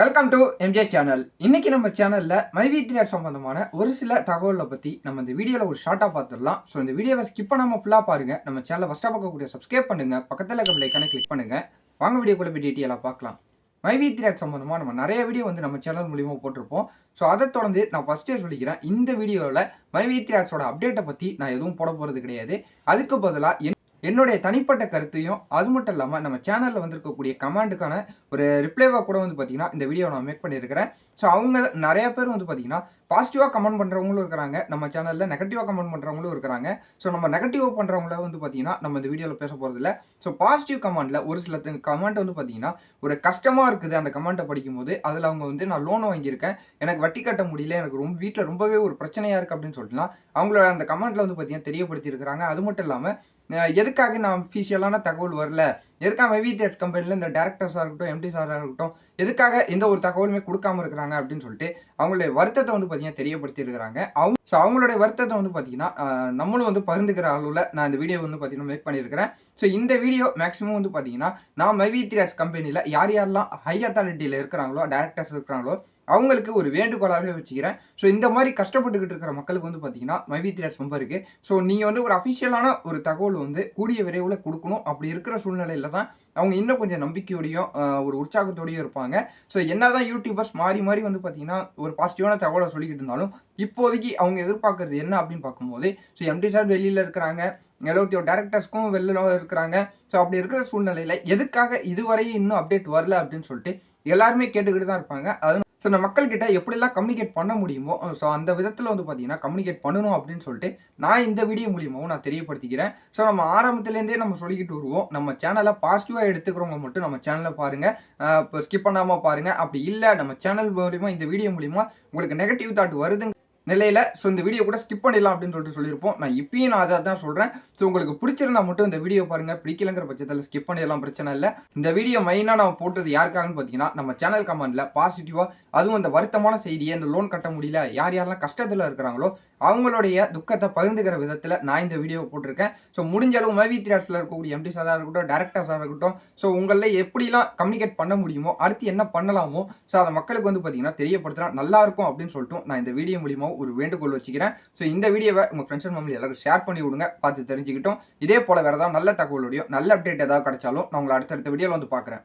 Welcome to MJ channel. இன்னைக்கு நம்ம சேனல்ல மைவி3 சம்பந்தமான ஒரு சில தகவலை பத்தி நம்ம இந்த வீடியோல ஒரு ஷார்ட்டா பார்த்துடலாம். ஸோ இந்த வீடியோவை ஸ்கிப் பண்ணாம ஃபுல்லா பாருங்க. நம்ம சேனலை ஃபர்ஸ்டா பார்க்கக்கூடிய சப்ஸ்கிரைப் பண்ணுங்க, பக்கத்துல இருக்க பெல் ஐகானை கிளிக் பண்ணுங்க. வாங்க வீடியோக்குள்ள போய் டீட்டெயிலா பார்க்கலாம். மைவி3 சம்பந்தமா நம்ம நிறைய வீடியோ வந்து நம்ம சேனல் மூலியமா போட்டிருப்போம். ஸோ அதை தொடர்ந்து நான் ஃபர்ஸ்டே சொல்லிக்கிறேன், இந்த வீடியோவில் மைவி3 அப்டேட்டை பத்தி நான் எதுவும் போட போறது கிடையாது. அதுக்கு பதிலாக என்னுடைய தனிப்பட்ட கருத்தையும் அது மட்டும் இல்லாமல் நம்ம சேனலில் வந்திருக்கக்கூடிய கமெண்ட்டுக்கான ஒரு ரிப்ளைவாக கூட வந்து பார்த்தீங்கன்னா இந்த வீடியோ நான் மேக் பண்ணியிருக்கிறேன். ஸோ அவங்க நிறைய பேர் வந்து பார்த்தீங்கன்னா பாசிட்டிவாக கமெண்ட் பண்ணுறவங்களும் இருக்கிறாங்க, நம்ம சேனலில் நெகட்டிவாக கமெண்ட் பண்ணுறவங்களும் இருக்கிறாங்க. ஸோ நம்ம நெகட்டிவாக பண்ணுறவங்கள வந்து பார்த்தீங்கன்னா நம்ம இந்த வீடியோவில் பேச போகிறதில்ல. ஸோ பாசிட்டிவ் கமெண்ட்டில் ஒரு சில கமெண்ட் வந்து பார்த்தீங்கன்னா ஒரு கஷ்டமாக இருக்குது அந்த கமெண்ட்டை படிக்கும்போது. அதில் அவங்க வந்து நான் லோன் வாங்கியிருக்கேன், எனக்கு வட்டி கட்ட முடியல, எனக்கு வீட்டில் ரொம்பவே ஒரு பிரச்சனையாக இருக்குது அப்படின்னு சொல்லிட்டுலாம் அவங்களோட அந்த கமெண்ட்டில் வந்து பார்த்தீங்கன்னா தெரியப்படுத்தியிருக்கிறாங்க. அது மட்டும் இல்லாமல் எதுக்காக நான் அஃபிஷியலான தகவல் வரல, எதுக்காக மைவி3 கம்பெனியில் இந்த டேரக்டர்ஸாக இருக்கட்டும், எம்டிஸாக இருக்கட்டும், எதுக்காக எந்த ஒரு தகவலுமே கொடுக்காம இருக்கிறாங்க அப்படின்னு சொல்லிட்டு அவங்களுடைய வருத்தத்தை வந்து பார்த்தீங்கன்னா தெரியப்படுத்தி இருக்கிறாங்க. அவங்களுடைய வருத்தத்தை வந்து பார்த்தீங்கன்னா நம்மளும் வந்து பகிர்ந்துக்கிற அளவில் நான் இந்த வீடியோ வந்து பார்த்தீங்கன்னா மேக் பண்ணியிருக்கிறேன். ஸோ இந்த வீடியோ மேக்ஸிமம் வந்து பார்த்தீங்கன்னா நான் மைவி3 கம்பெனியில் யார் யாரெல்லாம் ஹை அத்தாரிட்டியில் இருக்கிறாங்களோ, டேரக்டர்ஸ் இருக்கிறாங்களோ அவங்களுக்கு ஒரு வேண்டுகோளாகவே வச்சுக்கிறேன். ஸோ இந்த மாதிரி கஷ்டப்பட்டுக்கிட்டு இருக்கிற மக்களுக்கு வந்து பார்த்தீங்கன்னா மைவி3 ரொம்ப இருக்கு. ஸோ நீங்கள் வந்து ஒரு அஃபிஷியலான ஒரு தகவல் வந்து கூடிய விரைவில் கொடுக்கணும். அப்படி இருக்கிற சூழ்நிலையில தான் அவங்க இன்னும் கொஞ்சம் நம்பிக்கையோடையும் ஒரு உற்சாகத்தோடையும் இருப்பாங்க. ஸோ என்னதான் யூடியூபர்ஸ் மாறி மாறி வந்து பார்த்தீங்கன்னா ஒரு பாசிட்டிவான தகவலை சொல்லிக்கிட்டு இருந்தாலும் இப்போதைக்கு அவங்க எதிர்பார்க்கறது என்ன அப்படின்னு பார்க்கும்போது, ஸோ எம்டி சார் வெளியில் இருக்கிறாங்க, 71 டேரக்டர்ஸ்க்கும் வெளில இருக்கிறாங்க. ஸோ அப்படி இருக்கிற சூழ்நிலையில் எதுக்காக இதுவரை இன்னும் அப்டேட் வரல அப்படின்னு சொல்லிட்டு எல்லாருமே கேட்டுக்கிட்டு தான் இருப்பாங்க. ஸோ இந்த மக்கள்கிட்ட எப்படிலாம் கம்யூனிகேட் பண்ண முடியுமோ, ஸோ அந்த விதத்தில் வந்து பார்த்தீங்கன்னா கம்யூனிகேட் பண்ணணும் அப்படின்னு சொல்லிட்டு நான் இந்த வீடியோ மூலியமாகவும் நான் தெரியப்படுத்திக்கிறேன். ஸோ நம்ம ஆரம்பத்துலேருந்தே நம்ம சொல்லிக்கிட்டு வருவோம், நம்ம சேனலை பாசிட்டிவாக எடுத்துக்கிறவங்க மட்டும் நம்ம சேனலை பாருங்கள், இப்போ ஸ்கிப் பண்ணாமல் பாருங்கள். அப்படி இல்லை நம்ம சேனல் மூலிமா இந்த வீடியோ மூலிமா உங்களுக்கு நெகட்டிவ் தாட் வருதுங்க நிலையில ஸோ இந்த வீடியோ கூட ஸ்கிப் பண்ணிடலாம் அப்படின்னு சொல்லிட்டு சொல்லியிருப்போம். நான் இப்பயும் நான் அதை தான் சொல்கிறேன். ஸோ உங்களுக்கு பிடிச்சிருந்தா மட்டும் இந்த வீடியோ பாருங்கள், பிடிக்கலங்கிற பட்சத்தில் ஸ்கிப் பண்ணிடலாம், பிரச்சனை இல்லை. இந்த வீடியோ மெயினாக நான் போட்டது யாருக்காகன்னு பார்த்தீங்கன்னா நம்ம சேனல் கமெண்ட்டில் பாசிட்டிவாக, அதுவும் அந்த வருத்தமான செய்தியை, இந்த லோன் கட்ட முடியல, யார் யாரெல்லாம் கஷ்டத்தில் இருக்கிறாங்களோ அவங்களுடைய துக்கத்தை பகிர்ந்துக்கிற விதத்தில் நான் இந்த வீடியோ போட்டிருக்கேன். ஸோ முடிஞ்ச அளவு மைவி3 இருக்கக்கூடிய எம்டிஸாக இருக்கட்டும், டேரக்டர்ஸாக இருக்கட்டும், ஸோ உங்களில் எப்படிலாம் கம்யூனிகேட் பண்ண முடியுமோ, அடுத்து என்ன பண்ணலாமோ, ஸோ அதை மக்களுக்கு வந்து பார்த்தீங்கன்னா தெரியப்படுத்தினா நல்லாயிருக்கும் அப்படின்னு சொல்லிட்டு நான் இந்த வீடியோ மூலியமாக ஒரு வேண்டுகோள் வச்சுக்கிறேன். ஸோ இந்த வீடியோவை உங்கள் ஃப்ரெண்ட்ஸ் அண்ட் ஃபேமிலி எல்லாரும் ஷேர் பண்ணி விடுங்க, பார்த்து தெரிஞ்சுக்கிட்டோம். இதே போல் வேறு ஏதாவது நல்ல தகவலோடையோ நல்ல அப்டேட் ஏதாவது கிடைச்சாலும் நான் உங்களை அடுத்தடுத்த வீடியோவில் வந்து பார்க்குறேன்.